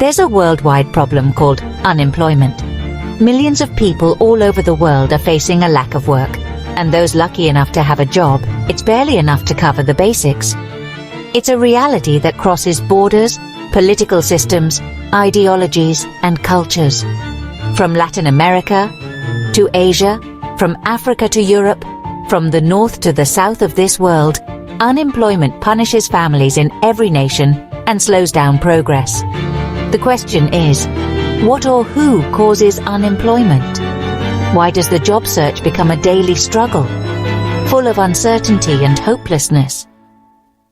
There's a worldwide problem called unemployment. Millions of people all over the world are facing a lack of work, and those lucky enough to have a job, it's barely enough to cover the basics. It's a reality that crosses borders, political systems, ideologies, and cultures. From Latin America to Asia, from Africa to Europe, from the north to the south of this world, unemployment punishes families in every nation and slows down progress. The question is, what or who causes unemployment? Why does the job search become a daily struggle, full of uncertainty and hopelessness?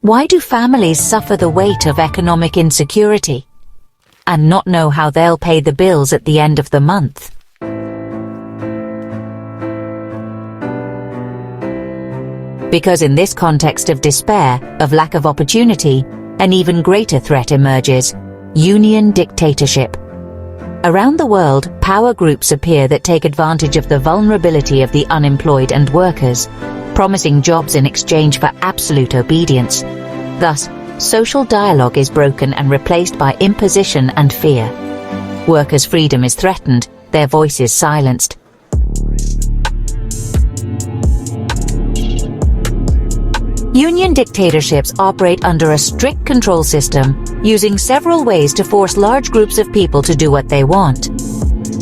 Why do families suffer the weight of economic insecurity and not know how they'll pay the bills at the end of the month? Because in this context of despair, of lack of opportunity, an even greater threat emerges: union dictatorship. Around the world, power groups appear that take advantage of the vulnerability of the unemployed and workers, promising jobs in exchange for absolute obedience. Thus, social dialogue is broken and replaced by imposition and fear. Workers' freedom is threatened, their voices silenced. Union dictatorships operate under a strict control system, using several ways to force large groups of people to do what they want.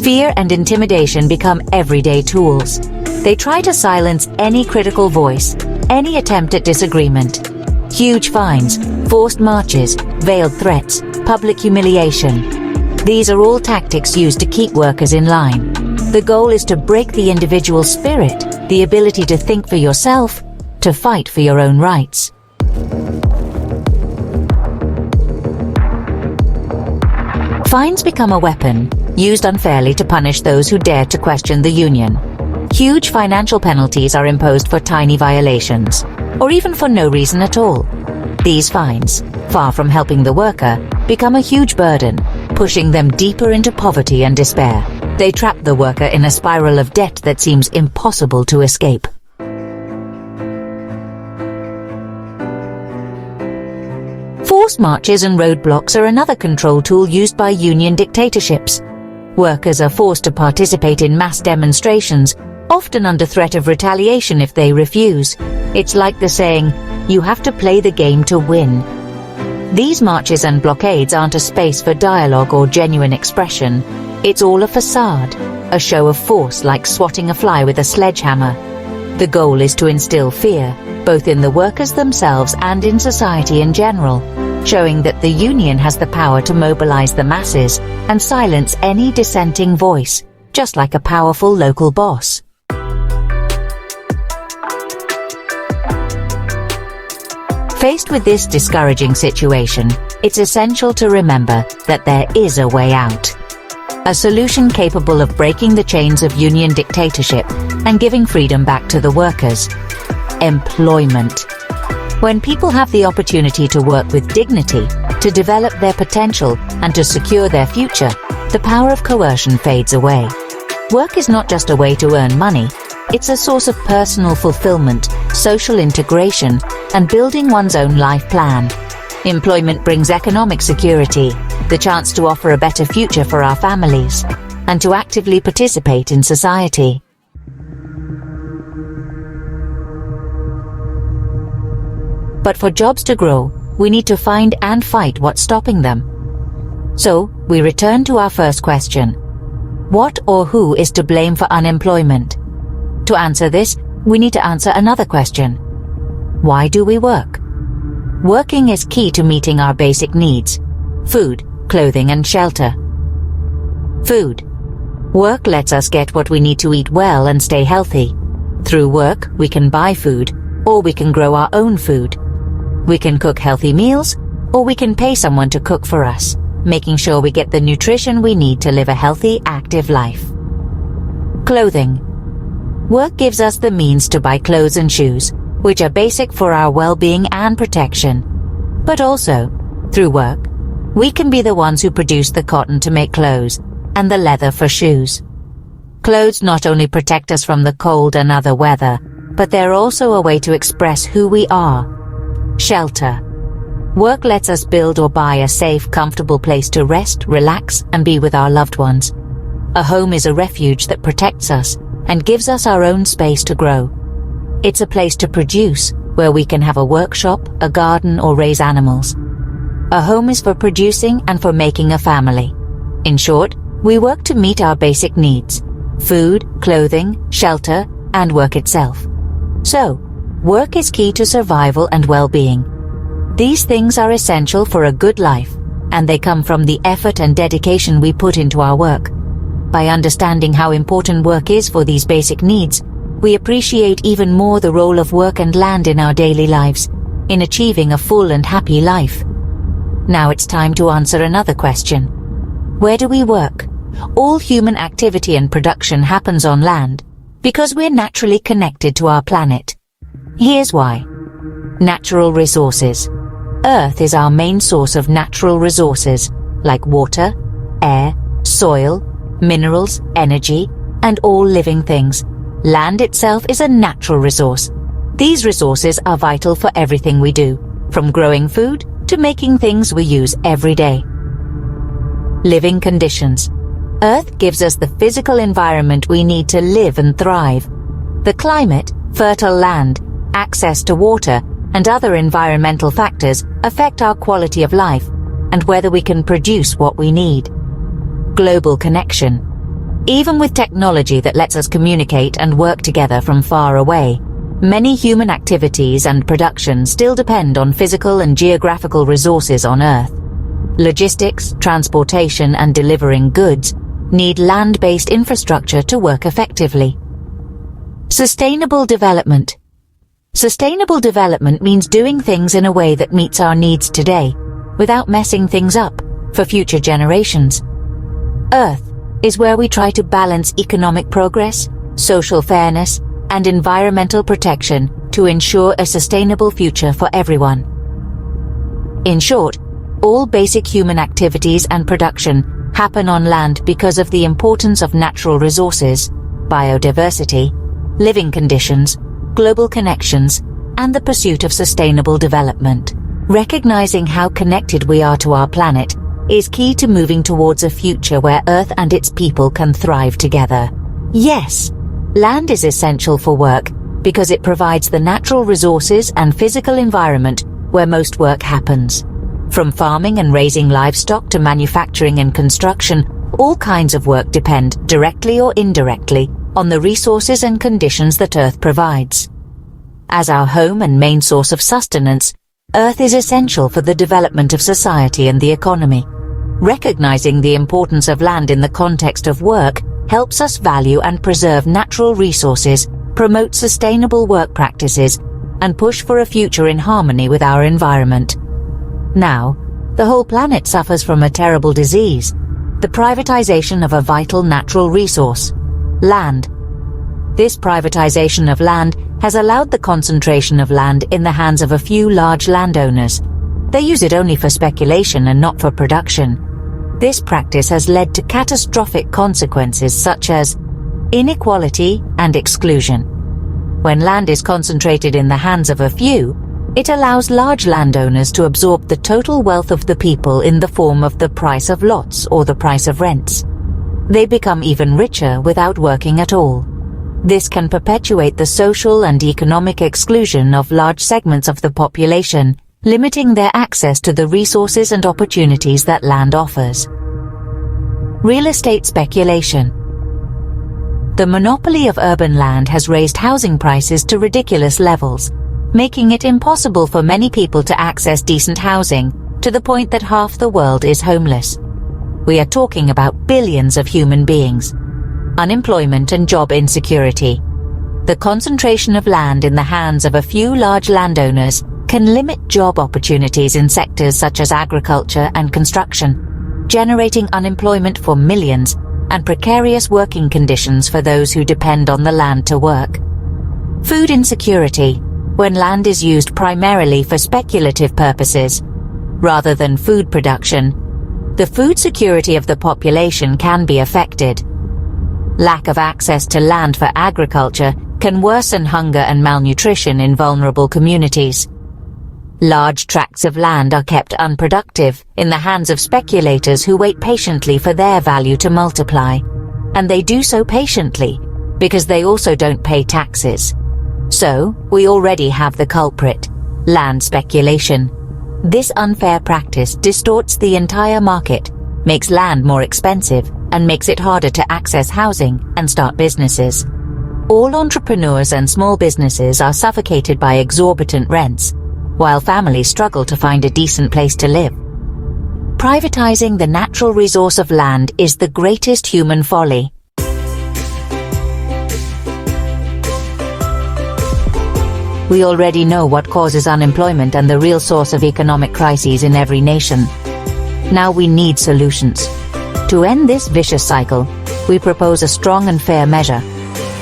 Fear and intimidation become everyday tools. They try to silence any critical voice, any attempt at disagreement. Huge fines, forced marches, veiled threats, public humiliation. These are all tactics used to keep workers in line. The goal is to break the individual spirit, the ability to think for yourself, to fight for your own rights. Fines become a weapon, used unfairly to punish those who dare to question the union. Huge financial penalties are imposed for tiny violations, or even for no reason at all. These fines, far from helping the worker, become a huge burden, pushing them deeper into poverty and despair. They trap the worker in a spiral of debt that seems impossible to escape. Forced marches and roadblocks are another control tool used by union dictatorships. Workers are forced to participate in mass demonstrations, often under threat of retaliation if they refuse. It's like the saying, "You have to play the game to win." These marches and blockades aren't a space for dialogue or genuine expression. It's all a facade, a show of force like swatting a fly with a sledgehammer. The goal is to instill fear, both in the workers themselves and in society in general, showing that the union has the power to mobilize the masses and silence any dissenting voice, just like a powerful local boss. Faced with this discouraging situation, it's essential to remember that there is a way out. A solution capable of breaking the chains of union dictatorship and giving freedom back to the workers. Employment. When people have the opportunity to work with dignity, to develop their potential, and to secure their future, the power of coercion fades away. Work is not just a way to earn money, it's a source of personal fulfillment, social integration, and building one's own life plan. Employment brings economic security, the chance to offer a better future for our families, and to actively participate in society. But for jobs to grow, we need to find and fight what's stopping them. So, we return to our first question. What or who is to blame for unemployment? To answer this, we need to answer another question. Why do we work? Working is key to meeting our basic needs: food, clothing, and shelter. Food. Work lets us get what we need to eat well and stay healthy. Through work, we can buy food, or we can grow our own food. We can cook healthy meals, or we can pay someone to cook for us, making sure we get the nutrition we need to live a healthy, active life. Clothing. Work gives us the means to buy clothes and shoes, which are basic for our well-being and protection. But also, through work, we can be the ones who produce the cotton to make clothes, and the leather for shoes. Clothes not only protect us from the cold and other weather, but they're also a way to express who we are. Shelter. Work lets us build or buy a safe, comfortable place to rest, relax, and be with our loved ones. A home is a refuge that protects us and gives us our own space to grow. It's a place to produce, where we can have a workshop, a garden, or raise animals. A home is for producing and for making a family. In short, we work to meet our basic needs: food, clothing, shelter, and work itself. So, work is key to survival and well-being. These things are essential for a good life, and they come from the effort and dedication we put into our work. By understanding how important work is for these basic needs, we appreciate even more the role of work and land in our daily lives, in achieving a full and happy life. Now it's time to answer another question. Where do we work? All human activity and production happens on land, because we're naturally connected to our planet. Here's why. Natural resources. Earth is our main source of natural resources, like water, air, soil, minerals, energy, and all living things. Land itself is a natural resource. These resources are vital for everything we do, from growing food to making things we use every day. Living conditions. Earth gives us the physical environment we need to live and thrive. The climate, fertile land, access to water, and other environmental factors affect our quality of life and whether we can produce what we need. Global connection. Even with technology that lets us communicate and work together from far away, many human activities and production still depend on physical and geographical resources on Earth. Logistics, transportation, and delivering goods need land-based infrastructure to work effectively. Sustainable development. Sustainable development means doing things in a way that meets our needs today, without messing things up for future generations. Earth is where we try to balance economic progress, social fairness, and environmental protection to ensure a sustainable future for everyone. In short, all basic human activities and production happen on land because of the importance of natural resources, biodiversity, living conditions, global connections, and the pursuit of sustainable development. Recognizing how connected we are to our planet is key to moving towards a future where Earth and its people can thrive together. Yes, land is essential for work because it provides the natural resources and physical environment where most work happens. From farming and raising livestock to manufacturing and construction, all kinds of work depend, directly or indirectly, on the resources and conditions that Earth provides. As our home and main source of sustenance, Earth is essential for the development of society and the economy. Recognizing the importance of land in the context of work helps us value and preserve natural resources, promote sustainable work practices, and push for a future in harmony with our environment. Now, the whole planet suffers from a terrible disease, the privatization of a vital natural resource, land. This privatization of land has allowed the concentration of land in the hands of a few large landowners. They use it only for speculation and not for production. This practice has led to catastrophic consequences such as inequality and exclusion. When land is concentrated in the hands of a few, it allows large landowners to absorb the total wealth of the people in the form of the price of lots or the price of rents. They become even richer without working at all. This can perpetuate the social and economic exclusion of large segments of the population, limiting their access to the resources and opportunities that land offers. Real estate speculation. The monopoly of urban land has raised housing prices to ridiculous levels, making it impossible for many people to access decent housing, to the point that half the world is homeless. We are talking about billions of human beings. Unemployment and job insecurity. The concentration of land in the hands of a few large landowners can limit job opportunities in sectors such as agriculture and construction, generating unemployment for millions and precarious working conditions for those who depend on the land to work. Food insecurity. When land is used primarily for speculative purposes, rather than food production, the food security of the population can be affected. Lack of access to land for agriculture can worsen hunger and malnutrition in vulnerable communities. Large tracts of land are kept unproductive in the hands of speculators who wait patiently for their value to multiply. And they do so patiently because they also don't pay taxes. So, we already have the culprit: land speculation. This unfair practice distorts the entire market, makes land more expensive, and makes it harder to access housing and start businesses. All entrepreneurs and small businesses are suffocated by exorbitant rents, while families struggle to find a decent place to live. Privatizing the natural resource of land is the greatest human folly. We already know what causes unemployment and the real source of economic crises in every nation. Now we need solutions. To end this vicious cycle, we propose a strong and fair measure: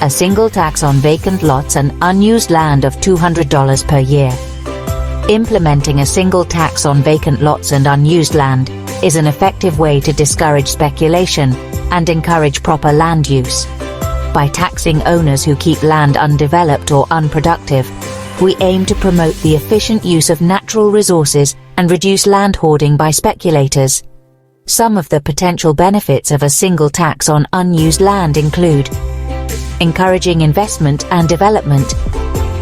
a single tax on vacant lots and unused land of $200 per year. Implementing a single tax on vacant lots and unused land is an effective way to discourage speculation and encourage proper land use. By taxing owners who keep land undeveloped or unproductive, we aim to promote the efficient use of natural resources and reduce land hoarding by speculators. Some of the potential benefits of a single tax on unused land include: encouraging investment and development.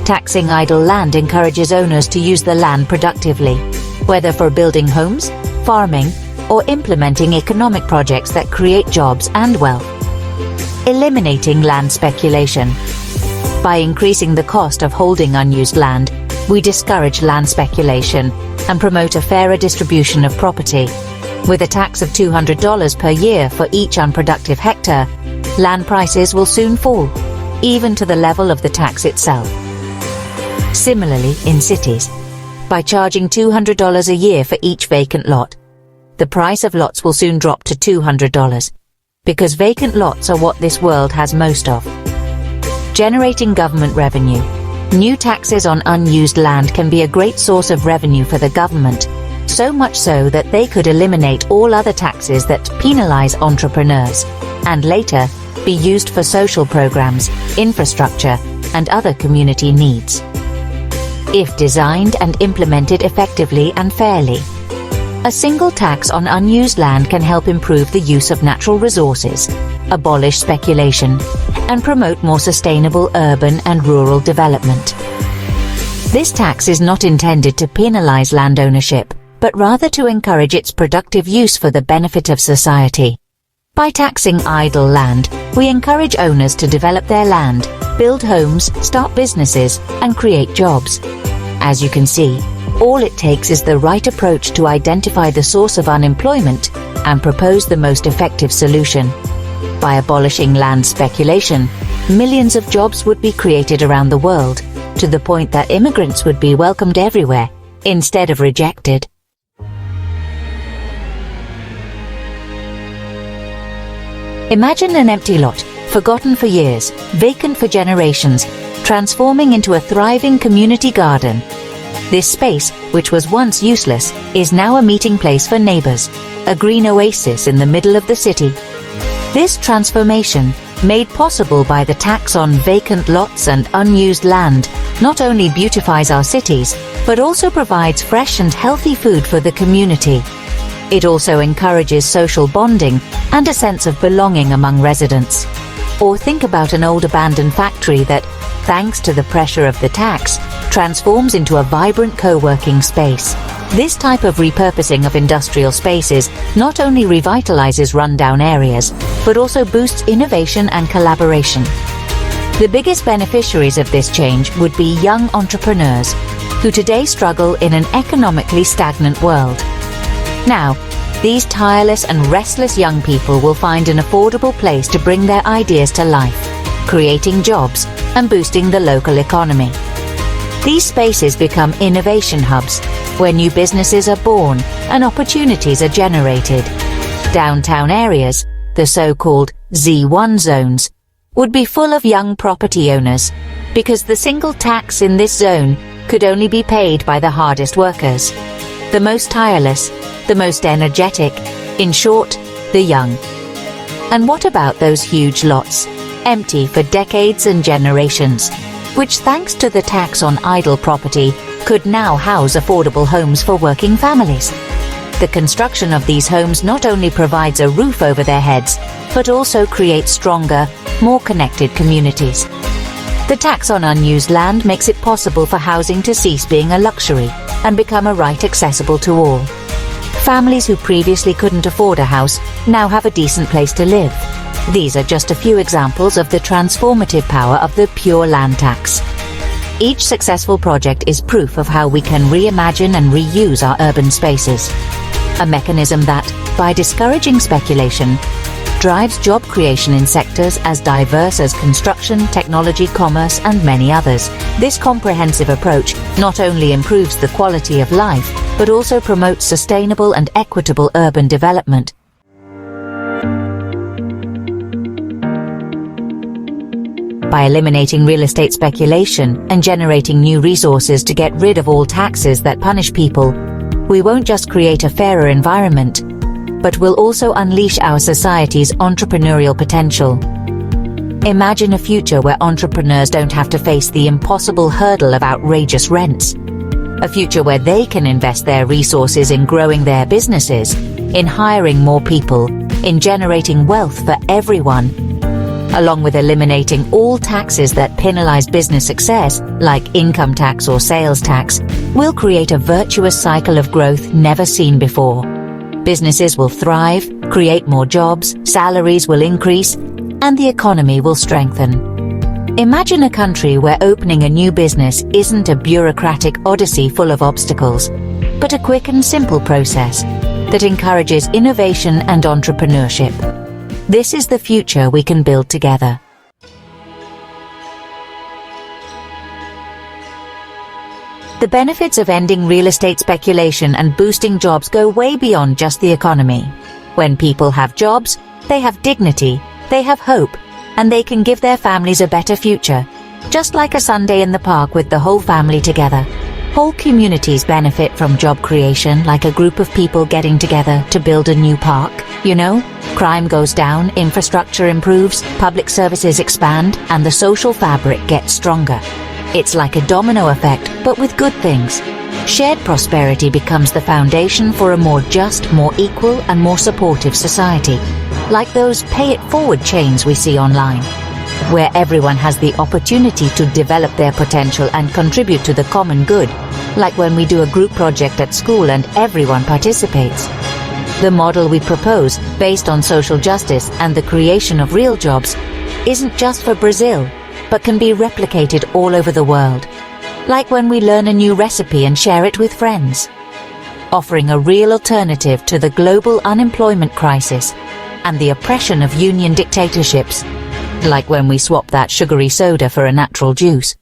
Taxing idle land encourages owners to use the land productively, whether for building homes, farming, or implementing economic projects that create jobs and wealth. Eliminating land speculation. By increasing the cost of holding unused land, we discourage land speculation and promote a fairer distribution of property. With a tax of $200 per year for each unproductive hectare, land prices will soon fall, even to the level of the tax itself. Similarly, in cities, by charging $200 a year for each vacant lot, the price of lots will soon drop to $200, because vacant lots are what this world has most of. Generating government revenue. New taxes on unused land can be a great source of revenue for the government, so much so that they could eliminate all other taxes that penalize entrepreneurs, and later be used for social programs, infrastructure, and other community needs. If designed and implemented effectively and fairly, a single tax on unused land can help improve the use of natural resources, abolish speculation, and promote more sustainable urban and rural development. This tax is not intended to penalize land ownership, but rather to encourage its productive use for the benefit of society. By taxing idle land, we encourage owners to develop their land, build homes, start businesses, and create jobs. As you can see, all it takes is the right approach to identify the source of unemployment and propose the most effective solution. By abolishing land speculation, millions of jobs would be created around the world, to the point that immigrants would be welcomed everywhere, instead of rejected. Imagine an empty lot, forgotten for years, vacant for generations, transforming into a thriving community garden. This space, which was once useless, is now a meeting place for neighbors, a green oasis in the middle of the city. This transformation, made possible by the tax on vacant lots and unused land, not only beautifies our cities, but also provides fresh and healthy food for the community. It also encourages social bonding and a sense of belonging among residents. Or think about an old abandoned factory that, thanks to the pressure of the tax, transforms into a vibrant co-working space. This type of repurposing of industrial spaces not only revitalizes rundown areas, but also boosts innovation and collaboration. The biggest beneficiaries of this change would be young entrepreneurs, who today struggle in an economically stagnant world. Now, these tireless and restless young people will find an affordable place to bring their ideas to life, creating jobs and boosting the local economy. These spaces become innovation hubs, where new businesses are born and opportunities are generated. Downtown areas, the so-called Z1 zones, would be full of young property owners, because the single tax in this zone could only be paid by the hardest workers, the most tireless, the most energetic, in short, the young. And what about those huge lots, empty for decades and generations, which thanks to the tax on idle property could now house affordable homes for working families. The construction of these homes not only provides a roof over their heads, but also creates stronger, more connected communities. The tax on unused land makes it possible for housing to cease being a luxury and become a right accessible to all. Families who previously couldn't afford a house now have a decent place to live. These are just a few examples of the transformative power of the pure land tax. Each successful project is proof of how we can reimagine and reuse our urban spaces. A mechanism that, by discouraging speculation, drives job creation in sectors as diverse as construction, technology, commerce, and many others. This comprehensive approach not only improves the quality of life, but also promotes sustainable and equitable urban development. By eliminating real estate speculation and generating new resources to get rid of all taxes that punish people, we won't just create a fairer environment, but will also unleash our society's entrepreneurial potential. Imagine a future where entrepreneurs don't have to face the impossible hurdle of outrageous rents. A future where they can invest their resources in growing their businesses, in hiring more people, in generating wealth for everyone, along with eliminating all taxes that penalize business success, like income tax or sales tax, will create a virtuous cycle of growth never seen before. Businesses will thrive, create more jobs, salaries will increase, and the economy will strengthen. Imagine a country where opening a new business isn't a bureaucratic odyssey full of obstacles, but a quick and simple process that encourages innovation and entrepreneurship. This is the future we can build together. The benefits of ending real estate speculation and boosting jobs go way beyond just the economy. When people have jobs, they have dignity, they have hope, and they can give their families a better future, just like a Sunday in the park with the whole family together. Whole communities benefit from job creation, like a group of people getting together to build a new park. You know, crime goes down, infrastructure improves, public services expand, and the social fabric gets stronger. It's like a domino effect, but with good things. Shared prosperity becomes the foundation for a more just, more equal, and more supportive society. Like those pay-it-forward chains we see online, where everyone has the opportunity to develop their potential and contribute to the common good, like when we do a group project at school and everyone participates. The model we propose, based on social justice and the creation of real jobs, isn't just for Brazil, but can be replicated all over the world, like when we learn a new recipe and share it with friends, offering a real alternative to the global unemployment crisis and the oppression of union dictatorships, like when we swap that sugary soda for a natural juice.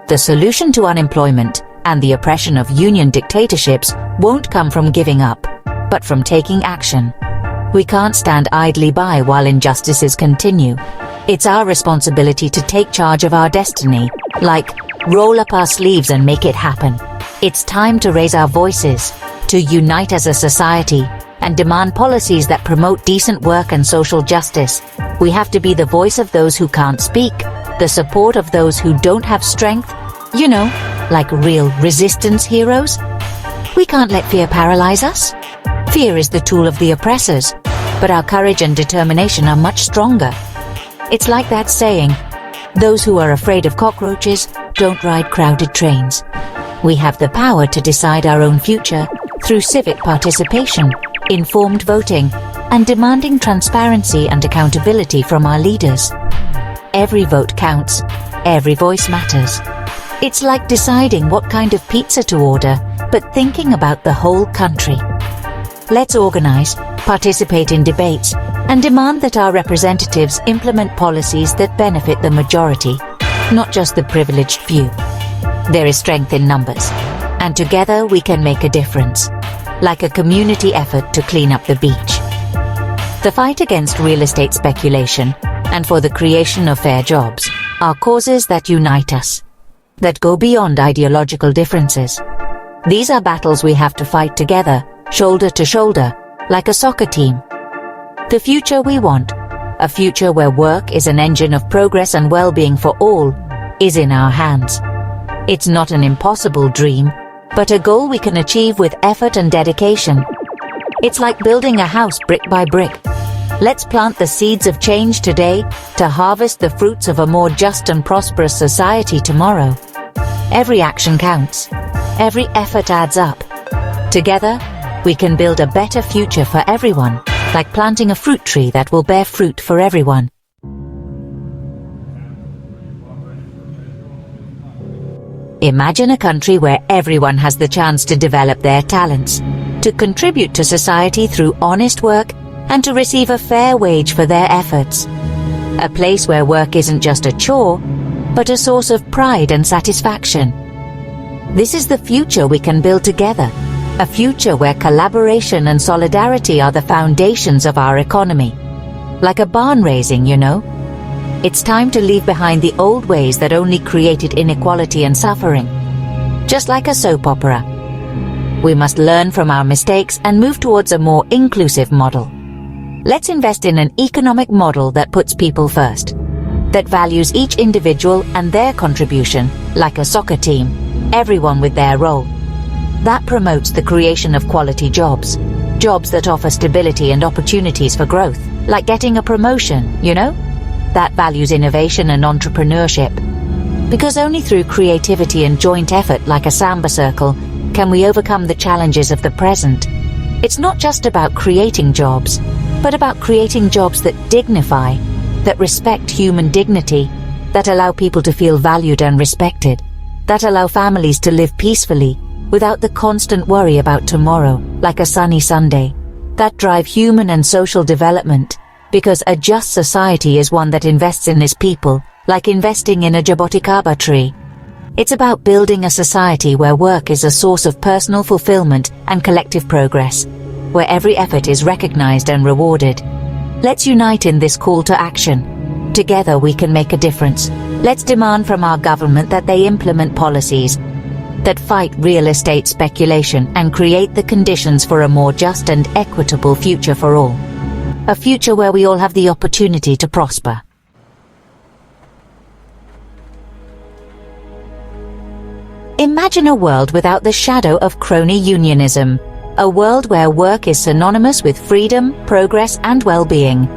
The solution to unemployment and the oppression of union dictatorships won't come from giving up, but from taking action. We can't stand idly by while injustices continue. It's our responsibility to take charge of our destiny, like roll up our sleeves and make it happen. It's time to raise our voices, to unite as a society, and demand policies that promote decent work and social justice. We have to be the voice of those who can't speak, the support of those who don't have strength, you know, like real resistance heroes. We can't let fear paralyze us. Fear is the tool of the oppressors, but our courage and determination are much stronger. It's like that saying, those who are afraid of cockroaches don't ride crowded trains. We have the power to decide our own future through civic participation, informed voting, and demanding transparency and accountability from our leaders. Every vote counts, every voice matters. It's like deciding what kind of pizza to order, but thinking about the whole country. Let's organize, participate in debates, and demand that our representatives implement policies that benefit the majority, not just the privileged few. There is strength in numbers, and together we can make a difference, like a community effort to clean up the beach. The fight against real estate speculation and for the creation of fair jobs are causes that unite us, that go beyond ideological differences. These are battles we have to fight together, shoulder to shoulder, like a soccer team. The future we want, a future where work is an engine of progress and well-being for all, is in our hands. It's not an impossible dream, but a goal we can achieve with effort and dedication. It's like building a house brick by brick. Let's plant the seeds of change today to harvest the fruits of a more just and prosperous society tomorrow. Every action counts. Every effort adds up. Together, we can build a better future for everyone, like planting a fruit tree that will bear fruit for everyone. Imagine a country where everyone has the chance to develop their talents, to contribute to society through honest work, and to receive a fair wage for their efforts. A place where work isn't just a chore, but a source of pride and satisfaction. This is the future we can build together, a future where collaboration and solidarity are the foundations of our economy. Like a barn raising, you know? It's time to leave behind the old ways that only created inequality and suffering. Just like a soap opera. We must learn from our mistakes and move towards a more inclusive model. Let's invest in an economic model that puts people first, that values each individual and their contribution, like a soccer team, everyone with their role. That promotes the creation of quality jobs, jobs that offer stability and opportunities for growth, like getting a promotion, you know? That values innovation and entrepreneurship. Because only through creativity and joint effort, like a samba circle, can we overcome the challenges of the present. It's not just about creating jobs, but about creating jobs that dignify, that respect human dignity, that allow people to feel valued and respected, that allow families to live peacefully without the constant worry about tomorrow, like a sunny Sunday, that drive human and social development, because a just society is one that invests in its people, like investing in a jaboticaba tree. It's about building a society where work is a source of personal fulfillment and collective progress, where every effort is recognized and rewarded. Let's unite in this call to action. Together we can make a difference. Let's demand from our government that they implement policies that fight real estate speculation and create the conditions for a more just and equitable future for all. A future where we all have the opportunity to prosper. Imagine a world without the shadow of crony unionism. A world where work is synonymous with freedom, progress, and well-being.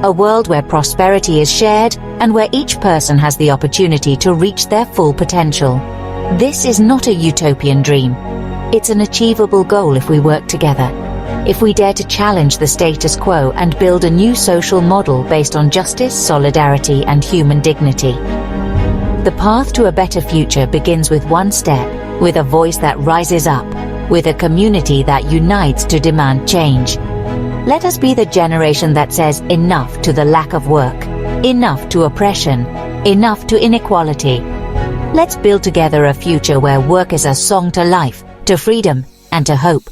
A world where prosperity is shared and where each person has the opportunity to reach their full potential. This is not a utopian dream. It's an achievable goal if we work together. If we dare to challenge the status quo and build a new social model based on justice, solidarity, and human dignity. The path to a better future begins with one step, with a voice that rises up, with a community that unites to demand change. Let us be the generation that says enough to the lack of work, enough to oppression, enough to inequality. Let's build together a future where work is a song to life, to freedom, and to hope.